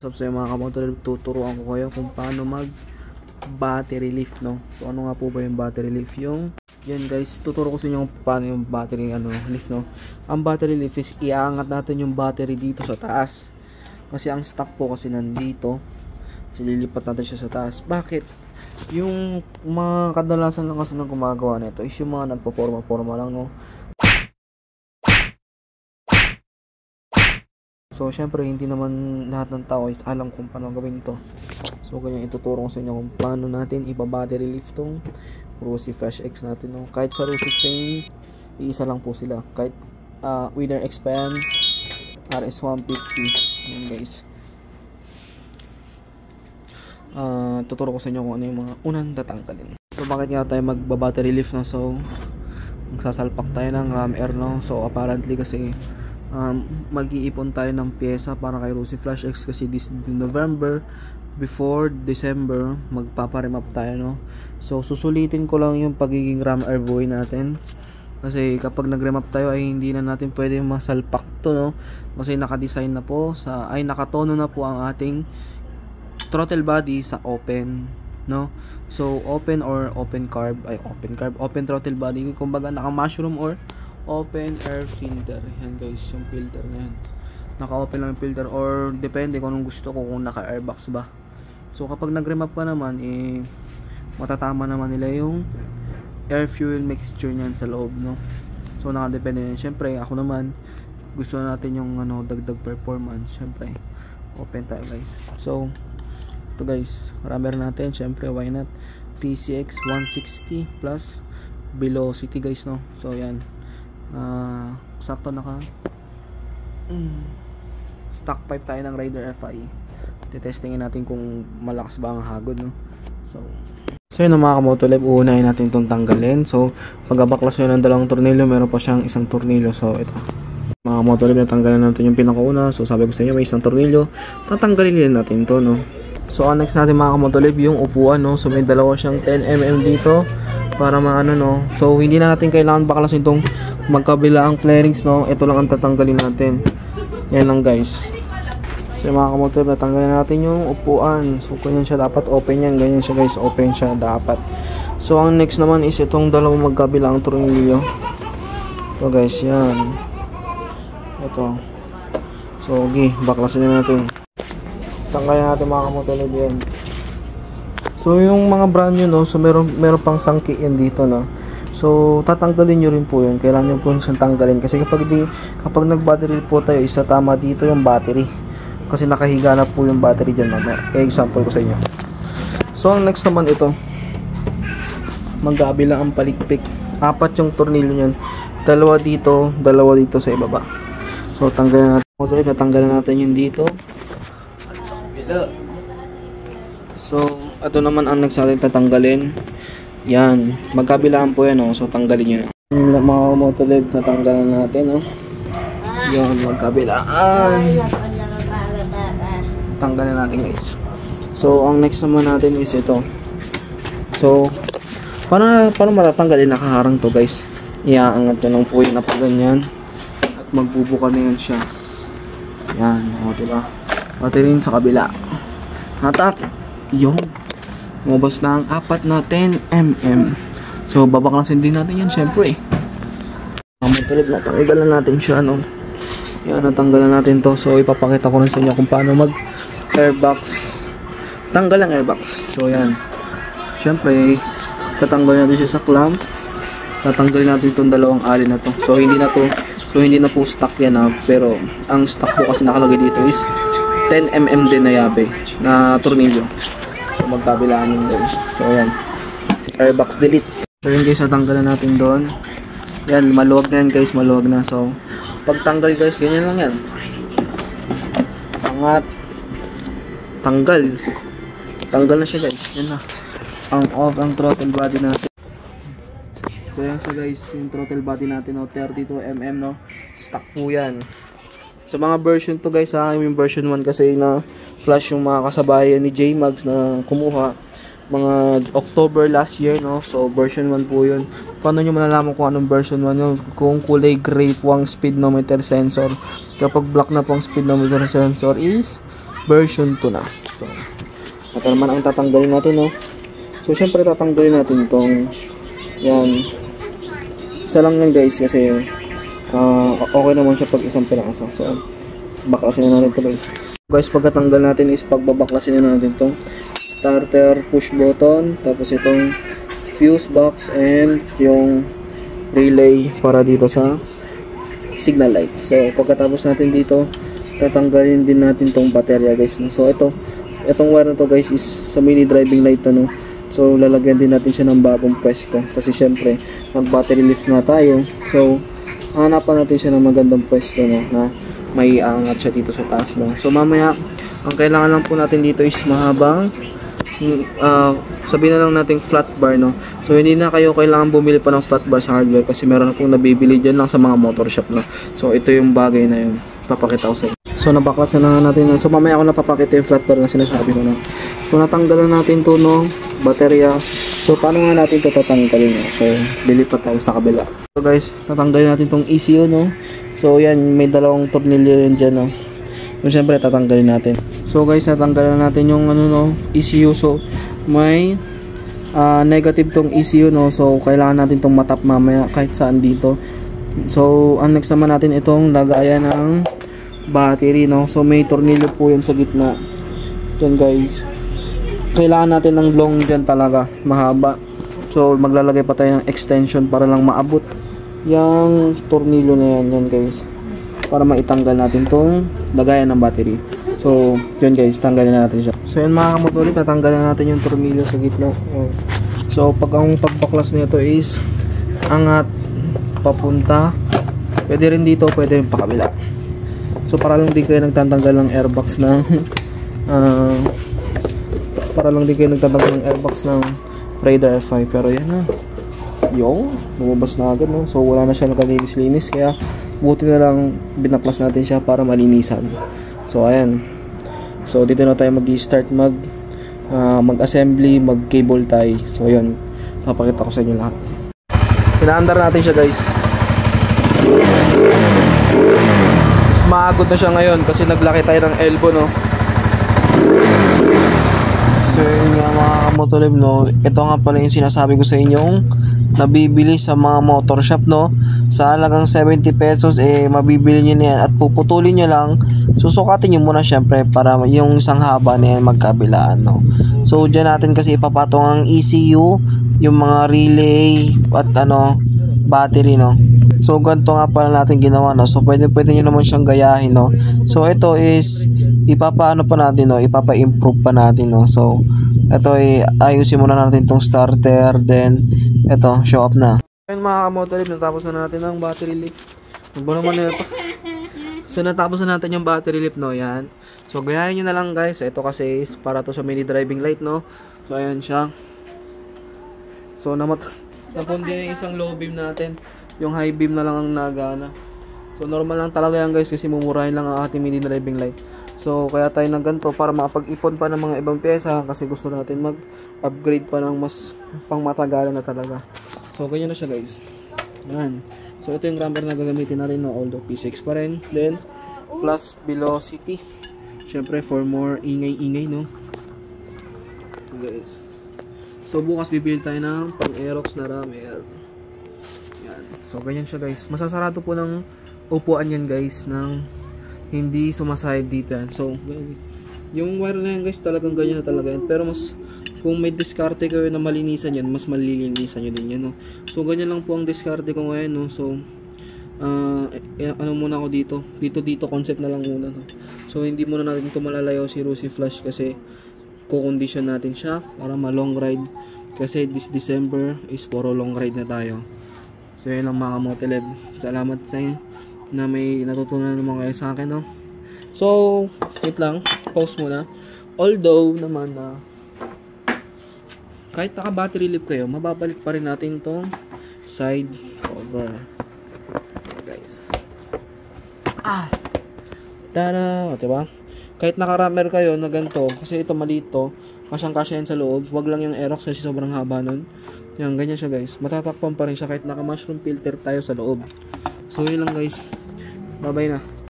So mga kamotor, tuturuan ko kayo kung paano mag battery lift, no? So ano nga po ba yung battery lift? Yan guys, tuturo ko sa inyo kung paano yung battery lift, no? Ang battery lift is iaangat natin yung battery dito sa taas. Kasi ang stock po kasi nandito. So lilipat natin siya sa taas. Bakit? Yung mga kadalasan lang kasi nang gumagawa nito is yung mga nagpo-forma lang, no? So, syempre, hindi naman lahat ng tao is alam kung paano gawin to. So, ganyan ituturo ko sa inyo kung paano natin iba-battery lift tong Rossi Fresh X natin, no? Kahit sa Rossi Train, iisa lang po sila. Kahit Winner Expand, RS150. Yan guys. Tuturo ko sa inyo kung ano yung mga unang tatanggalin. So, bakit nga tayo magba-battery lift, no? So, magsasalpak tayo ng ram air, no? So, apparently kasi mag-iipon tayo ng pyesa para kay Rossi Fresh X kasi this November before December magpaparem up tayo, no? So susulitin ko lang yung pagiging ram air buoy natin kasi kapag nag-rem up tayo ay hindi na natin pwede masalpak to, no? Kasi naka-design na po nakatono na po ang ating throttle body sa open, no? So open throttle body, kumbaga naka-mushroom or open air filter. Yan guys, yung filter na yan, naka-open lang yung filter or depende kung anong gusto ko, kung naka-airbox ba. So kapag nag-rem up ka naman, matatama naman nila yung air fuel mixture niyan sa loob, no? So nakadepende yan. Syempre ako naman gusto natin yung dagdag performance, syempre open tayo guys. So ito guys, rammer natin, syempre why not, PCX 160 plus velocity guys, no? So yan, sakto naka stock pipe tayo ng Raider FI. Testingin natin kung malakas ba ang hagod, no? So yun mga kamotolib, uunahin natin itong tanggalin. So pagkabaklas nyo ng dalawang tornilyo, meron pa siyang isang tornilyo. So ito mga kamotolib, natanggalan natin yung pinakauna. So sabi ko sa inyo may isang tornilyo, tatanggalin natin to, no? So ang next natin mga kamotolib, yung upuan, no? So may dalawa siyang 10mm dito para maano, no? So hindi na natin kailangan baklasin itong magkabilaang flarings, no? Ito lang ang tatanggalin natin. Yan lang guys. So mga kamotor, natanggalin natin yung upuan. So ganyan siya dapat, open yan. Ganyan siya guys, open siya dapat. So ang next naman is itong dalawang magkabilaang tornilyo. Ito guys, yan. Ito. So okay, baklasin na natin. Tanggalin natin mga kamotor yan. So yung mga brand new, no? So meron pang sangkiin dito, no? So tatanggalin nyo rin po yun. Kailangan nyo po siyang tanggalin. Kasi kapag nag-battery po tayo, isa tama dito yung battery. Kasi nakahiga na po yung battery dyan, mamaya. Example ko sa inyo. So ang next naman ito, magkabila ang palikpik. 4 yung tornilyo nyan. Dalawa dito sa ibaba. So tanggalin natin. Natanggalan natin yung dito. At sa kabila. So ito naman ang next natin tatanggalin. Yan, magkabilaan po yan, oh. So tanggalin nyo na. Yung mga motolib, natanggalan natin, oh. Yan, magkabilaan. Tanggalin natin guys. So ang next naman natin is ito. So paano matatanggalin? Nakaharang to guys. Iaangat nyo lang po yun na pa ganyan. At magbubuka na yan siya. Yan, o diba? Pati rin sa kabila. Hatak. Yung umabas na ang 4 na 10mm. So babaklasin din natin yan syempre. Matulib, natanggalan natin siya, no? Yan, natanggalan natin to. So ipapakita ko rin sa inyo kung paano mag airbox. Tanggal ang airbox. So yan, syempre tatanggalin natin siya sa clamp. Tatanggalin natin itong dalawang alin na to. So hindi na po stock yan, ha? Pero ang stock po kasi nakalagay dito is 10mm din na yabe na tornilyo. So magkabilaan yun guys. So yan, airbox delete. So yun guys, natanggalan natin doon. Yan, maluwag na yan guys, maluwag na. So pagtanggal guys, ganyan lang yan. Angat, tanggal na siya guys. Yan na, ang off ang throttle body natin. So yan siya guys, yung throttle body natin, no? 32mm, no? Stock po yan. Sa mga version to guys, ha, yung version 1 kasi na flash yung mga kasabayan ni J-Mags na kumuha mga October last year, no? So version 1 po yun. Paano nyo malalaman kung anong version 1 yun? Kung kulay gray po ang speedometer sensor. Kapag black na po ang speedometer sensor is version 2 na. So, ito naman ang tatanggalin natin, no? So, syempre tatanggalin natin tong yan. Isa lang yan guys kasi okay naman siya pag isang piraso. So, baklasin na natin ito guys. Guys, pagkatanggal natin is pagbabaklasin na natin tong starter push button, tapos itong fuse box and yung relay para dito sa signal light. So, pagkatapos natin dito, tatanggalin din natin tong baterya guys, no? So, itong wire na to guys is sa mini driving light no. So, lalagyan din natin siya ng bagong pwesto kasi syempre, mag-battery lift na tayo. So, hanapan natin siya ng magandang pwesto, no, na may angat siya dito sa taas, no. So, mamaya, ang kailangan lang po natin dito is mahabang sabihin na lang natin flat bar, no. So, hindi na kayo kailangan bumili pa ng flat bar sa hardware kasi meron na pong nabibili dyan lang sa mga motor shop, no. So, ito yung bagay na yun. Papakita ko sa inyo. So, nabaklasan na natin. So, mamaya ako napapakita yung flat bar na sinasabi ko, no. So, natanggalan natin to, no, baterya. So, paano nga natin ito tatanggalin, no? So, lilipat tayo sa kabila. So, guys, tatanggalin natin tong ECU, no. So, yan, may dalawang tornilyo yan dyan, no. So, syempre, tatanggalin natin. So, guys, natanggalan natin yung, ano, no, ECU. So, may negative tong ECU, no. So, kailangan natin tong matap mamaya kahit saan dito. So, ang next naman natin itong lagayan ng battery, no. So, may tornilyo po yun sa gitna. Yan, guys. Kailangan natin ng long dyan talaga, mahaba. So, maglalagay pa tayo ng extension para lang maabot yung tornilyo na yan, yan guys. Para maitanggal natin tong lagayan ng battery. So, yun guys, tanggalin na natin siya. So, yan mga kamotorip, natanggalin na natin yung tornilyo sa gitna. Yan. So, pag ang pagbaklas nito is angat papunta, pwede rin dito, pwede rin pakabila. So, para lang din kayo nagtatanggal ng airbox na ng airbox ng Raider F5. Pero yan na, yung lumabas na agad, no? So wala na siya nakalinis-linis, kaya buti na lang binaklas natin siya para malinisan. So ayan, so dito na tayo mag-start mag-assembly, mag-cable tie. So yun, papakita ko sa inyo lahat. Pinaandar natin siya guys. Mas maagod na siya ngayon kasi naglaki tayo ng elbow, no? So yun nga mga kamotolib, no, ito nga pala yung sinasabi ko sa inyong nabibili sa mga motor shop, no. Sa halagang 70 pesos mabibili nyo na yan at puputulin nyo lang, susukatin nyo muna syempre para yung isang haba na yan magkabilaan, no. So dyan natin kasi ipapatong ang ECU, yung mga relay at battery, no. So ganito nga pala natin ginawa, no. So pwede nyo naman siyang gayahin, no. So ito is ipapaano pa natin, no, ipapa-improve pa natin, no. So ito ayusin muna natin tong starter, then ito show up na. Ayun mga kamotorip, natapos na natin ang battery lift. Naman na ito. So natapos na natin yung battery lift, no. Yan. So gayahin nyo na lang guys. Ito kasi is para to sa mini driving light, no. So ayan siya. So napundi na yung isang low beam natin. Yung high beam na lang ang nagana. So normal lang talaga yan guys kasi mumurahin lang ang ating mini driving light. So kaya tayo nagganto para makapag-ipon pa ng mga ibang pyesa kasi gusto natin mag-upgrade pa ng mas pangmatagalan na talaga. So ganyan na siya guys. Yan. So ito yung ramper na gagamitin natin, no, although P6 pa rin. Then plus velocity. Syempre for more ingay-ingay, no. Guys. So bukas bibili tayo ng pang-Aerox na rammer. Yan. So ganyan siya guys. Masasarado po ng upuan yan guys ng hindi sumasahid dito yan. So yung wire na yan guys talagang ganyan na talaga yan. Pero mas kung may diskarte kayo na malinisan yan, mas malilinisan nyo din yan, no? So ganyan lang po ang diskarte ko ngayon, no? So ano muna ako dito concept na lang muna, no? So hindi muna natin ito malalayo si Rusi Flash kasi ko-condition natin siya para ma-long ride kasi this December is puro long ride na tayo. So yun lang mga moteleb. Salamat sa inyo na may natutunan naman kayo sa akin, no? So wait lang, pause muna. Although naman na kahit naka battery lift kayo, mababalik pa rin natin tong side cover. Guys. Tada, diba? Kahit naka-rammer kayo na ganito, kasi ito maliit to, kasyang-kasya yan sa loob, wag lang yung Aerox kasi sobrang haba nun. Yan, ganyan siya guys. Matatakpan pa rin siya kahit naka-mushroom filter tayo sa loob. So yun lang guys. Bye-bye na.